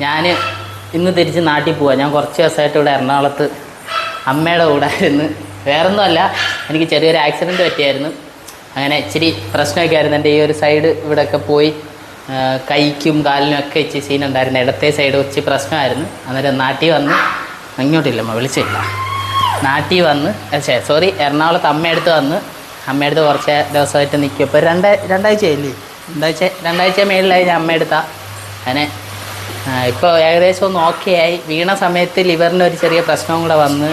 ഞാൻ ഇന്ന് തിരിച്ച് നാട്ടിൽ പോവാം. ഞാൻ കുറച്ച് ദിവസമായിട്ട് ഇവിടെ എറണാകുളത്ത് അമ്മയുടെ കൂടെ ആയിരുന്നു. വേറൊന്നുമല്ല, എനിക്ക് ചെറിയൊരു ആക്സിഡൻറ്റ് പറ്റിയായിരുന്നു. അങ്ങനെ ഇച്ചിരി പ്രശ്നമൊക്കെ ആയിരുന്നു. എൻ്റെ ഈ ഒരു സൈഡ് ഇവിടെയൊക്കെ പോയി കൈക്കും കാലിനും ഒക്കെ ഇച്ചിരി സീനുണ്ടായിരുന്നു. ഇടത്തെ സൈഡ് ഇച്ചിരി പ്രശ്നമായിരുന്നു. അന്നേരം നാട്ടിൽ വന്ന് ഇങ്ങോട്ടില്ലമ്മ വിളിച്ചില്ല. നാട്ടിൽ വന്ന് എറണാകുളത്ത് അമ്മയടുത്ത് വന്ന് അമ്മയടുത്ത് കുറച്ച് ദിവസമായിട്ട് നിൽക്കും. ഇപ്പോൾ രണ്ടാഴ്ചയായില്ലേ, രണ്ടാഴ്ച മേളിലായി ഞാൻ അമ്മയെടുത്താണ്. അങ്ങനെ ഇപ്പോൾ ഏകദേശം ഒന്ന് ഓക്കെ ആയി. വീണ സമയത്ത് ലിവറിന് ഒരു ചെറിയ പ്രശ്നവും കൂടെ വന്ന്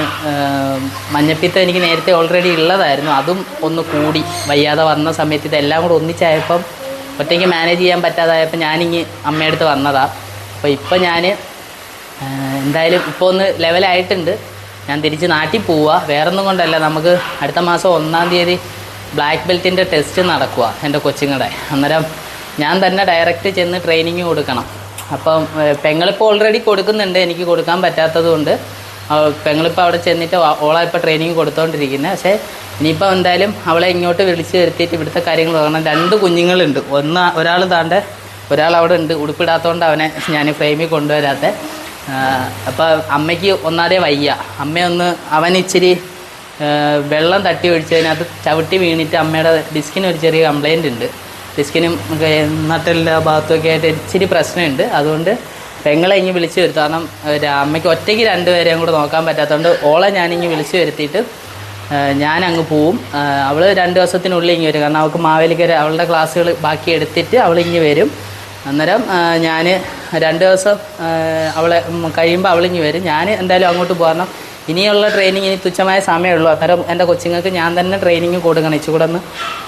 മഞ്ഞപ്പിത്തം എനിക്ക് നേരത്തെ ഓൾറെഡി ഉള്ളതായിരുന്നു. അതും ഒന്ന് കൂടി വയ്യാതെ വന്ന സമയത്ത് ഇതെല്ലാം കൂടെ ഒന്നിച്ചായപ്പം ഒറ്റയ്ക്ക് മാനേജ് ചെയ്യാൻ പറ്റാതായപ്പോൾ ഞാനിങ്ങ് അമ്മയടുത്ത് വന്നതാണ്. അപ്പോൾ ഇപ്പോൾ ഞാൻ എന്തായാലും ഇപ്പോൾ ഒന്ന് ലെവലായിട്ടുണ്ട്. ഞാൻ തിരിച്ച് നാട്ടിൽ പോവുക. വേറൊന്നും കൊണ്ടല്ല, നമുക്ക് അടുത്ത മാസം 1-ാം തീയതി ബ്ലാക്ക് ബെൽറ്റിൻ്റെ ടെസ്റ്റ് നടക്കുക എൻ്റെ കൊച്ചുങ്ങളുടെ. അന്നേരം ഞാൻ തന്നെ ഡയറക്റ്റ് ചെന്ന് ട്രെയിനിങ് കൊടുക്കണം. അപ്പം പെങ്ങളിപ്പോൾ ഓൾറെഡി കൊടുക്കുന്നുണ്ട്, എനിക്ക് കൊടുക്കാൻ പറ്റാത്തത് കൊണ്ട് പെങ്ങളിപ്പോൾ അവിടെ ചെന്നിട്ട് ഓളെ ഇപ്പോൾ ട്രെയിനിങ് കൊടുത്തുകൊണ്ടിരിക്കുന്നത്. പക്ഷേ ഇനിയിപ്പോൾ എന്തായാലും അവളെ ഇങ്ങോട്ട് വിളിച്ച് വരുത്തിയിട്ട് ഇവിടുത്തെ കാര്യങ്ങൾ നോക്കണം. 2 കുഞ്ഞുങ്ങളുണ്ട്. ഒരാൾ താണ്ടെ ഒരാൾ അവിടെ ഉണ്ട്. ഉടുപ്പിടാത്തതുകൊണ്ട് അവനെ ഞാൻ ഫ്രെയിമിൽ കൊണ്ടുവരാത്ത. അപ്പോൾ അമ്മയ്ക്ക് ഒന്നാതെ വയ്യ. അമ്മയൊന്ന് അവനിച്ചിരി വെള്ളം തട്ടി ഒഴിച്ചതിനകത്ത് ചവിട്ടി വീണിട്ട് അമ്മയുടെ ഡിസ്കിന് ഒരു ചെറിയ കംപ്ലയിൻ്റ് ഉണ്ട്. ഡിസ്കിനും നട്ടെല്ലാ ഭാഗത്തൊക്കെ ആയിട്ട് ഇച്ചിരി പ്രശ്നമുണ്ട്. അതുകൊണ്ട് പെങ്ങളെ ഇങ്ങ് വിളിച്ച് വരുത്തും. കാരണം അമ്മയ്ക്ക് ഒറ്റയ്ക്ക് 2 പേരെയും കൂടെ നോക്കാൻ പറ്റാത്തതുകൊണ്ട് ഓളെ ഞാനിങ്ങ് വിളിച്ച് വരുത്തിയിട്ട് ഞാനങ്ങ് പോവും. അവൾ 2 ദിവസത്തിനുള്ളിൽ ഇങ്ങ് വരും. കാരണം അവൾക്ക് മാവേലിക്കര അവളുടെ ക്ലാസ്സുകൾ ബാക്കി എടുത്തിട്ട് അവളിങ്ങ് വരും. അന്നേരം ഞാൻ 2 ദിവസം അവളെ കഴിയുമ്പോൾ അവളിങ്ങ് വരും. ഞാൻ എന്തായാലും അങ്ങോട്ട് പോകണം. ഇനിയുള്ള ട്രെയിനിങ് ഇനി തുച്ഛമായ സമയമുള്ളൂ. അന്നേരം എൻ്റെ കൊച്ചുങ്ങൾക്ക് ഞാൻ തന്നെ ട്രെയിനിങ് കൊടുക്കണം. ഇച്ചിരി കൂടെ ഒന്ന്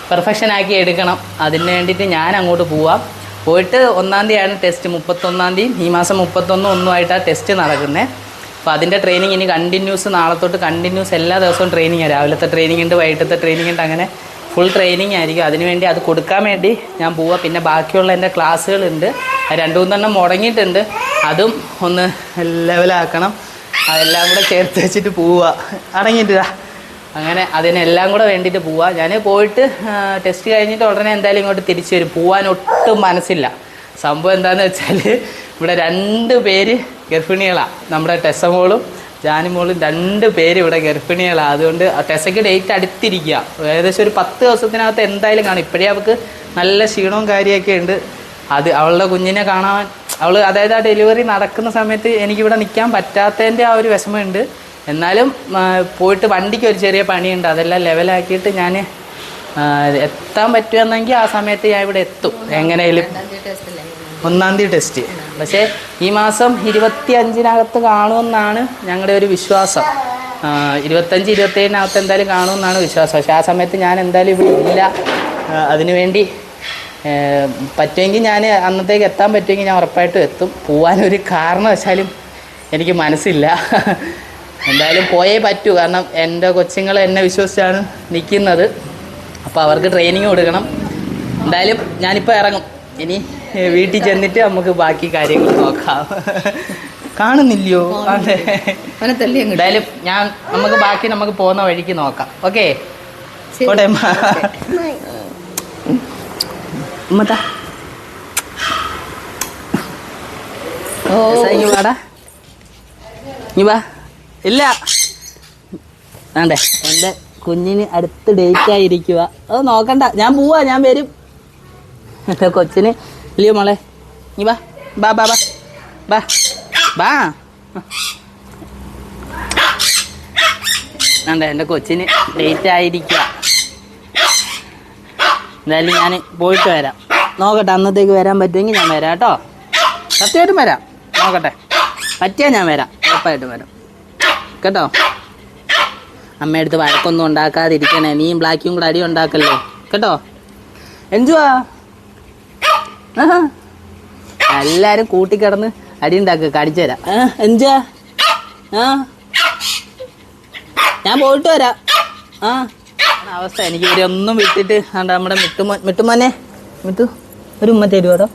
പെർഫെക്ഷനാക്കി എടുക്കണം. അതിന് വേണ്ടിയിട്ട് ഞാൻ അങ്ങോട്ട് പോവാം. പോയിട്ട് 1-ാം തീയതിയാണ് ടെസ്റ്റ്. 31-ാം തീയതി ഈ മാസം 31-1 ടെസ്റ്റ് നടക്കുന്നത്. അപ്പോൾ അതിൻ്റെ ട്രെയിനിങ് ഇനി കണ്ടിന്യൂസ് നാളെ തൊട്ട് കണ്ടിന്യൂസ് എല്ലാ ദിവസവും ട്രെയിനിങ്. രാവിലത്തെ ട്രെയിനിങ് ഉണ്ട്, വൈകിട്ടത്തെ ട്രെയിനിങ് ഉണ്ട്. അങ്ങനെ ഫുൾ ട്രെയിനിങ് ആയിരിക്കും. അതിനുവേണ്ടി അത് കൊടുക്കാൻ വേണ്ടി ഞാൻ പോവുക. പിന്നെ ബാക്കിയുള്ള എൻ്റെ ക്ലാസ്സുകളുണ്ട്, 2-3 മുടങ്ങിയിട്ടുണ്ട്. അതും ഒന്ന് ലെവലാക്കണം. അതെല്ലാം കൂടെ ചേർത്ത് വെച്ചിട്ട് പോവുക. അടങ്ങിയിട്ടാ അങ്ങനെ അതിനെല്ലാം കൂടെ വേണ്ടിയിട്ട് പോവുക. ഞാൻ പോയിട്ട് ടെസ്റ്റ് കഴിഞ്ഞിട്ട് ഉടനെ എന്തായാലും ഇങ്ങോട്ട് തിരിച്ചു വരും. പോകാൻ ഒട്ടും മനസ്സില്ല. സംഭവം എന്താണെന്ന് വെച്ചാൽ ഇവിടെ 2 പേര് ഗർഭിണികളാണ്. നമ്മുടെ ടെസമോളും ജാനിമോളും 2 പേര് ഇവിടെ ഗർഭിണികളാണ്. അതുകൊണ്ട് ടെസയ്ക്ക് ഡേറ്റ് അടുത്തിരിക്കുക. ഏകദേശം ഒരു 10 ദിവസത്തിനകത്ത് എന്തായാലും കാണും. ഇപ്പോഴേ അവൾക്ക് നല്ല ക്ഷീണവും കാര്യമൊക്കെ ഉണ്ട്. അത് അവളുടെ കുഞ്ഞിനെ കാണാൻ അതായത് ആ ഡെലിവറി നടക്കുന്ന സമയത്ത് എനിക്കിവിടെ നിൽക്കാൻ പറ്റാത്തതിൻ്റെ ആ ഒരു വിഷമമുണ്ട്. എന്നാലും പോയിട്ട് വണ്ടിക്ക് ഒരു ചെറിയ പണിയുണ്ട്. അതെല്ലാം ലെവലാക്കിയിട്ട് ഞാൻ എത്താൻ പറ്റുമെന്നെങ്കിൽ ആ സമയത്ത് ഞാൻ ഇവിടെ എത്തും എങ്ങനെയും. 1-ാം തീയതി ടെസ്റ്റ്. പക്ഷേ ഈ മാസം 25-നകത്ത് കാണുമെന്നാണ് ഞങ്ങളുടെ ഒരു വിശ്വാസം. 25-27-നകത്ത് എന്തായാലും കാണുമെന്നാണ് വിശ്വാസം. പക്ഷേ ആ സമയത്ത് ഞാൻ എന്തായാലും ഇവിടെ ഇല്ല. അതിനുവേണ്ടി പറ്റുമെങ്കിൽ ഞാൻ അന്നത്തേക്ക് എത്താൻ പറ്റുമെങ്കിൽ ഞാൻ ഉറപ്പായിട്ടും എത്തും. പോകാനൊരു കാരണവശാലും എനിക്ക് മനസ്സില്ല. എന്തായാലും പോയേ പറ്റൂ. കാരണം എൻ്റെ കൊച്ചുങ്ങൾ എന്നെ വിശ്വസിച്ചാണ് നിൽക്കുന്നത്. അപ്പോൾ അവർക്ക് ട്രെയിനിങ് കൊടുക്കണം. എന്തായാലും ഞാനിപ്പോൾ ഇറങ്ങും. ഇനി വീട്ടിൽ ചെന്നിട്ട് നമുക്ക് ബാക്കി കാര്യങ്ങൾ നോക്കാം. കാണുന്നില്ലയോ? അതെ, എന്തായാലും നമുക്ക് പോകുന്ന വഴിക്ക് നോക്കാം. ഓക്കെ, പോട്ടെ. വാടാ, വാ. ഇല്ല വേണ്ടേ, എൻ്റെ കുഞ്ഞിന് അടുത്ത് ഡേറ്റ് ആയിരിക്കുക. അത് നോക്കണ്ട, ഞാൻ പോവാ, ഞാൻ വരും. എൻ്റെ കൊച്ചിന് ഇല്ലയോ മോളെ? നീ വാ, ബാ ബാ ബാ ബാ ബാ. വേണ്ട, എൻ്റെ കൊച്ചിന് ഡേറ്റ് ആയിരിക്കുക. എന്തായാലും ഞാൻ പോയിട്ട് വരാം. നോക്കട്ടെ, അന്നത്തേക്ക് വരാൻ പറ്റുമെങ്കിൽ ഞാൻ വരാം കേട്ടോ. സത്യമായിട്ടും വരാം. നോക്കട്ടെ, പറ്റിയാൽ ഞാൻ വരാം, ഉറപ്പായിട്ടും വരാം കേട്ടോ. അമ്മയടുത്ത് വഴക്കൊന്നും ഉണ്ടാക്കാതിരിക്കണേ. നീയും ബ്ലാക്കും കൂടെ അടി ഉണ്ടാക്കല്ലേ കേട്ടോ. എന്തുവാ എല്ലാവരും കൂട്ടിക്കിടന്ന് അടി ഉണ്ടാക്കുക, കാണിച്ചു തരാം. എന്തുവാ? ഞാൻ പോയിട്ട് വരാം. അവസ്ഥ എനിക്ക് ഇവരൊന്നും വിട്ടിട്ട് നമ്മുടെ മിട്ടുമോനെ ഒരു ഉമ്മ തരുവാടോ.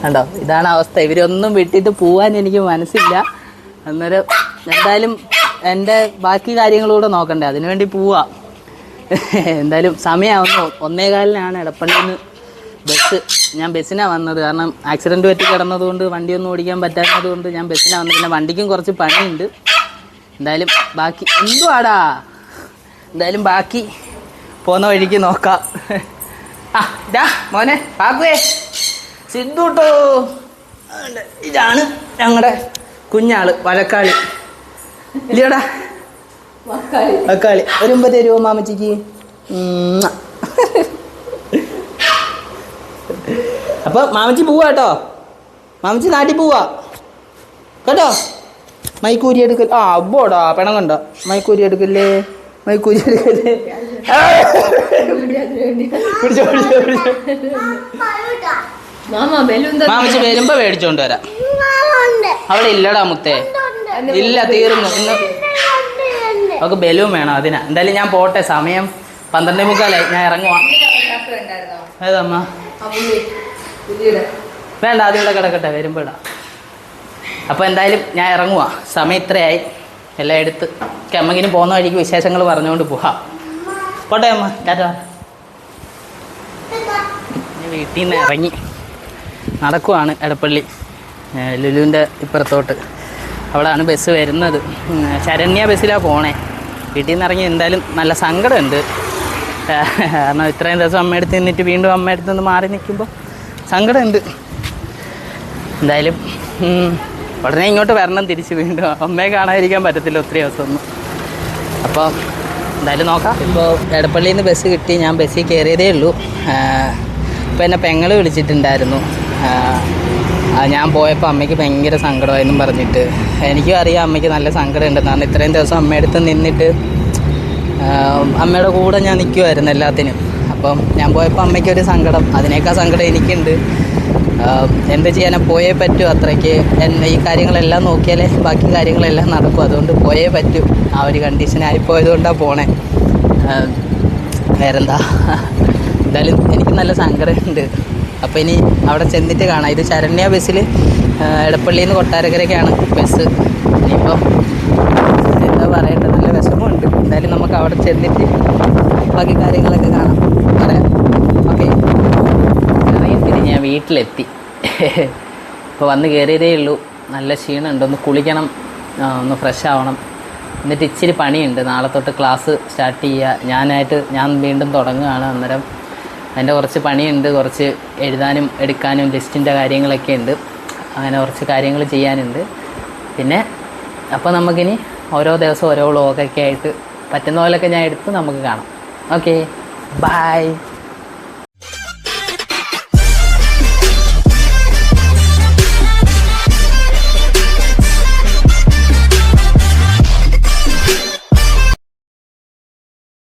കണ്ടോ, ഇതാണ് അവസ്ഥ. ഇവരൊന്നും വിട്ടിട്ട് പോവാൻ എനിക്ക് മനസ്സില്ല. അന്നേരം എന്തായാലും എൻ്റെ ബാക്കി കാര്യങ്ങളൂടെ നോക്കണ്ടേ, അതിനുവേണ്ടി പോവാ. എന്തായാലും സമയമാവുന്നു. 1:15 എടപ്പള്ളിയിൽ നിന്ന് ഞാൻ ബസ്സിനാണ് വന്നത്. കാരണം ആക്സിഡൻറ്റ് പറ്റി കിടന്നതുകൊണ്ട് വണ്ടിയൊന്നും ഓടിക്കാൻ പറ്റാത്തത് കൊണ്ട് ഞാൻ ബസ്സിനാണ് വന്നത്. പിന്നെ വണ്ടിക്കും കുറച്ച് പണിയുണ്ട്. എന്തായാലും ബാക്കി എന്തുവാടാ, എന്തായാലും ബാക്കി പോകുന്ന വഴിക്ക് നോക്കാം. ആ ഇതാ മോനെ പാക്കുവേ, സിദ്ധൂട്ടോ, ഇതാണ് ഞങ്ങളുടെ കുഞ്ഞാള് വഴക്കാളി ഇല്ലയോടാ. വക്കാളി വരുമ്പോ തരുമോ മാമച്ചിക്ക്? അപ്പൊ മാമച്ചി പോവാ കേട്ടോ, മാമച്ചി നാട്ടിൽ പോവാ കേട്ടോ. മൈക്കൂരി എടുക്കൽ ആ അബ്ബോടാ പെണം കണ്ടോ, മൈക്കൂരി എടുക്കല്ലേ, മൈക്കൂരി എടുക്കല്ലേ. മാമച്ചി വരുമ്പോ മേടിച്ചോണ്ട് വരാം. അവിടെ ഇല്ലടാ മുത്തേ, ഇല്ല തീർന്നു. ഇന്ന് അവൾക്ക് ബലൂൺ വേണം അതിനാ. എന്തായാലും ഞാൻ പോട്ടെ, സമയം 12:45, ഞാൻ ഇറങ്ങുവാ. ഏതമ്മ വേണ്ട, ആദ്യം ഇവിടെ കിടക്കട്ടെ, വരുമ്പോ ഇടാം. അപ്പോൾ എന്തായാലും ഞാൻ ഇറങ്ങുവാ, സമയം ഇത്രയായി. എല്ലാം എടുത്ത് അമ്മക്കിനും പോകുന്ന വഴിക്ക് വിശേഷങ്ങൾ പറഞ്ഞുകൊണ്ട് പോവാം. പോട്ടെ അമ്മ, ടാറ്റാ. വീട്ടിൽ നിന്ന് ഇറങ്ങി നടക്കുവാണ് എടപ്പള്ളി ലുലുവിൻ്റെ ഇപ്പുറത്തോട്ട്. അവിടെയാണ് ബസ് വരുന്നത്. ശരണ്യ ബസ്സിലാണ് പോണേ. വീട്ടിൽ നിന്ന് ഇറങ്ങി എന്തായാലും നല്ല സങ്കടമുണ്ട്. കാരണം ഇത്രയും ദിവസം അമ്മയടുത്ത് നിന്നിട്ട് വീണ്ടും അമ്മയടുത്ത് നിന്ന് മാറി നിൽക്കുമ്പോൾ സങ്കടമുണ്ട്. എന്തായാലും ഉടനെ ഇങ്ങോട്ട് വരണം തിരിച്ച്. വീണ്ടും അമ്മയെ കാണാതിരിക്കാൻ പറ്റത്തില്ല ഒത്തിരി ദിവസമൊന്നും. അപ്പോൾ എന്തായാലും നോക്കാം. ഇപ്പോൾ എടപ്പള്ളിയിൽ നിന്ന് ബസ് കിട്ടി, ഞാൻ ബസ്സിൽ കയറിയതേ ഉള്ളൂ. ഇപ്പോൾ എന്നെ പെങ്ങൾ വിളിച്ചിട്ടുണ്ടായിരുന്നു. ഞാൻ പോയപ്പോൾ അമ്മയ്ക്ക് ഭയങ്കര സങ്കടമായെന്നും പറഞ്ഞിട്ട്. എനിക്കും അറിയാം അമ്മയ്ക്ക് നല്ല സങ്കടമുണ്ടെന്ന്. കാരണം ഇത്രയും ദിവസം അമ്മയടുത്ത് നിന്നിട്ട് അമ്മയുടെ കൂടെ ഞാൻ നിൽക്കുമായിരുന്നു എല്ലാത്തിനും. അപ്പം ഞാൻ പോയപ്പോൾ അമ്മയ്ക്കൊരു സങ്കടം, അതിനേക്കാൾ സങ്കടം എനിക്കുണ്ട്. എന്ത് ചെയ്യാനാ, പോയേ പറ്റൂ. അത്രയ്ക്ക് ഈ കാര്യങ്ങളെല്ലാം നോക്കിയാലേ ബാക്കി കാര്യങ്ങളെല്ലാം നടക്കും. അതുകൊണ്ട് പോയേ പറ്റൂ. ആ ഒരു കണ്ടീഷനായിപ്പോയത് കൊണ്ടാണ് പോണേ. വേറെന്താ, എന്തായാലും എനിക്ക് നല്ല സങ്കടമുണ്ട്. അപ്പോൾ ഇനി അവിടെ ചെന്നിട്ട് കാണാം. ഇത് ശരണ്യ ബസ്സിൽ എടപ്പള്ളിയിൽ നിന്ന് കൊട്ടാരക്കരയ്ക്കാണ് ബസ്. ഇനിയിപ്പം എന്താ പറയേണ്ടത്, നല്ല വിഷമമുണ്ട്. എന്തായാലും നമുക്ക് അവിടെ ചെന്നിട്ട് ബാക്കി കാര്യങ്ങളൊക്കെ കാണാം, പറയാം. ഓക്കെ, പിന്നെ ഞാൻ വീട്ടിലെത്തി. ഇപ്പോൾ വന്ന് കയറിയതേ ഉള്ളൂ. നല്ല ക്ഷീണമുണ്ട്, ഒന്ന് കുളിക്കണം, ഒന്ന് ഫ്രഷ് ആവണം. എന്നിട്ട് ഇച്ചിരി പണിയുണ്ട്. നാളെ തൊട്ട് ക്ലാസ് സ്റ്റാർട്ട് ചെയ്യുക. ഞാൻ വീണ്ടും തുടങ്ങുകയാണ്. അന്നേരം അതിൻ്റെ കുറച്ച് പണിയുണ്ട്, കുറച്ച് എഴുതാനും എടുക്കാനും ലിസ്റ്റിൻ്റെ കാര്യങ്ങളൊക്കെ ഉണ്ട്. അങ്ങനെ കുറച്ച് കാര്യങ്ങൾ ചെയ്യാനുണ്ട്. പിന്നെ അപ്പോൾ നമുക്കിനി ഓരോ ദിവസം ഓരോ വ്ളോഗൊക്കെ ആയിട്ട് പറ്റുന്ന പോലെയൊക്കെ ഞാൻ എടുത്ത് നമുക്ക് കാണാം. Okay, by.